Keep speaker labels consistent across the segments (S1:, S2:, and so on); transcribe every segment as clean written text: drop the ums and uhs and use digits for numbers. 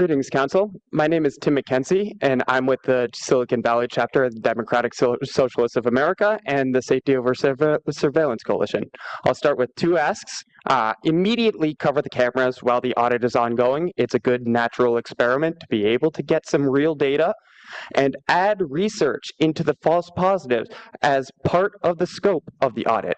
S1: Greetings, Council. My name is Tim McKenzie, and I'm with the Silicon Valley chapter of the Democratic Socialists of America and the Safety Over Surveillance Coalition. I'll start with two asks. Immediately cover the cameras while the audit is ongoing. It's a good natural experiment to be able to get some real data, and add research into the false positives as part of the scope of the audit.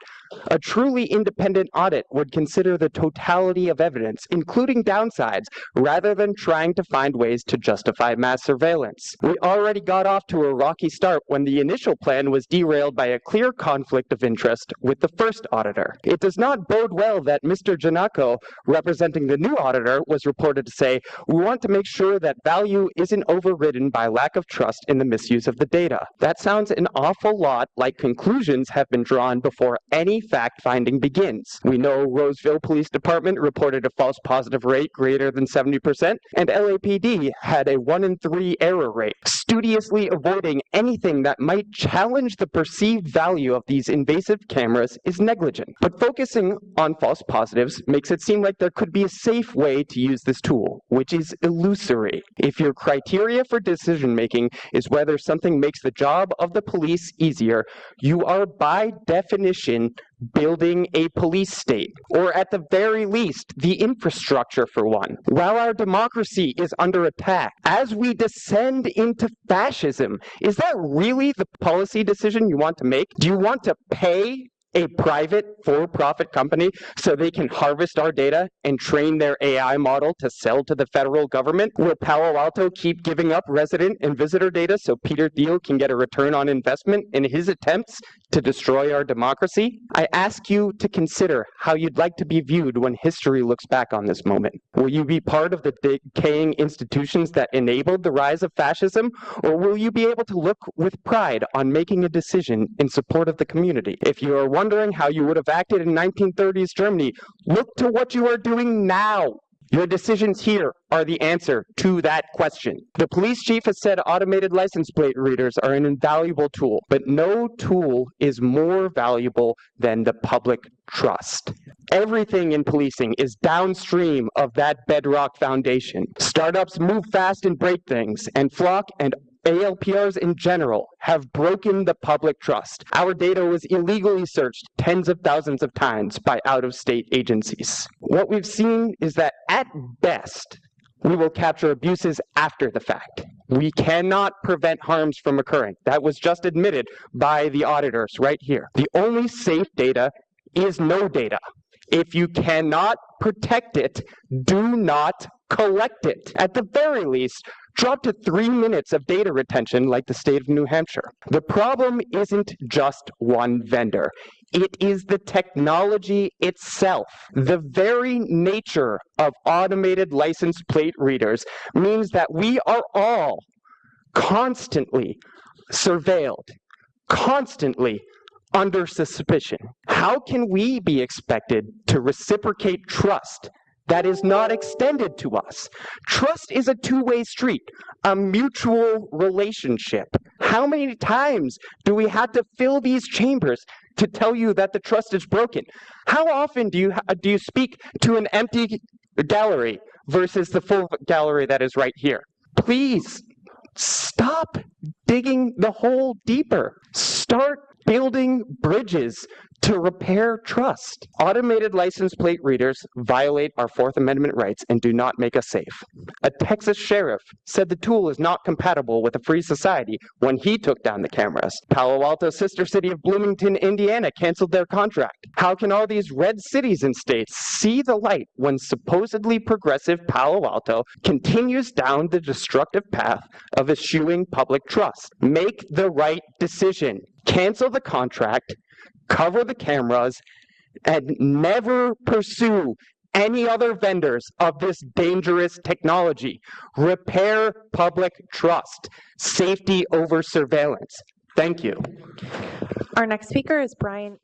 S1: A truly independent audit would consider the totality of evidence, including downsides, rather than trying to find ways to justify mass surveillance. We already got off to a rocky start when the initial plan was derailed by a clear conflict of interest with the first auditor. It does not bode well that Mr. Janako, representing the new auditor, was reported to say, "We want to make sure that value isn't overridden by lack of trust in the misuse of the data." That sounds an awful lot like conclusions have been drawn before any fact-finding begins. We know Roseville Police Department reported a false positive rate greater than 70%, and LAPD had a 1 in 3 error rate. Studiously avoiding anything that might challenge the perceived value of these invasive cameras is negligent. But focusing on false positives makes it seem like there could be a safe way to use this tool, which is illusory. If your criteria for decision-making is whether something makes the job of the police easier, you are by definition building a police state, or at the very least, the infrastructure for one. While our democracy is under attack, as we descend into fascism, is that really the policy decision you want to make? Do you want to pay a private for-profit company so they can harvest our data and train their AI model to sell to the federal government? Will Palo Alto keep giving up resident and visitor data so Peter Thiel can get a return on investment in his attempts to destroy our democracy? I ask you to consider how you'd like to be viewed when history looks back on this moment. Will you be part of the decaying institutions that enabled the rise of fascism, or will you be able to look with pride on making a decision in support of the community? If you are wondering how you would have acted in 1930s Germany, look to what you are doing now. Your decisions here are the answer to that question. The police chief has said automated license plate readers are an invaluable tool, but no tool is more valuable than the public trust. Everything in policing is downstream of that bedrock foundation. Startups move fast and break things, and Flock and ALPRs in general have broken the public trust. Our data was illegally searched tens of thousands of times by out-of-state agencies. What we've seen is that at best, we will capture abuses after the fact. We cannot prevent harms from occurring. That was just admitted by the auditors right here. The only safe data is no data. If you cannot protect it, do not collect it. At the very least, drop to 3 minutes of data retention like the state of New Hampshire. The problem isn't just one vendor. It is the technology itself. The very nature of automated license plate readers means that we are all constantly surveilled, constantly under suspicion. How can we be expected to reciprocate trust that is not extended to us? Trust is a two-way street, a mutual relationship. How many times do we have to fill these chambers to tell you that the trust is broken? How often do you speak to an empty gallery versus the full gallery that is right here? Please stop digging the hole deeper. Start building bridges to repair trust. Automated license plate readers violate our Fourth Amendment rights and do not make us safe. A Texas sheriff said the tool is not compatible with a free society when he took down the cameras. Palo Alto's sister city of Bloomington, Indiana canceled their contract. How can all these red cities and states see the light when supposedly progressive Palo Alto continues down the destructive path of eschewing public trust? Make the right decision. Cancel the contract, cover the cameras, and never pursue any other vendors of this dangerous technology. Repair public trust. Safety over surveillance. Thank you.
S2: Our next speaker is Brian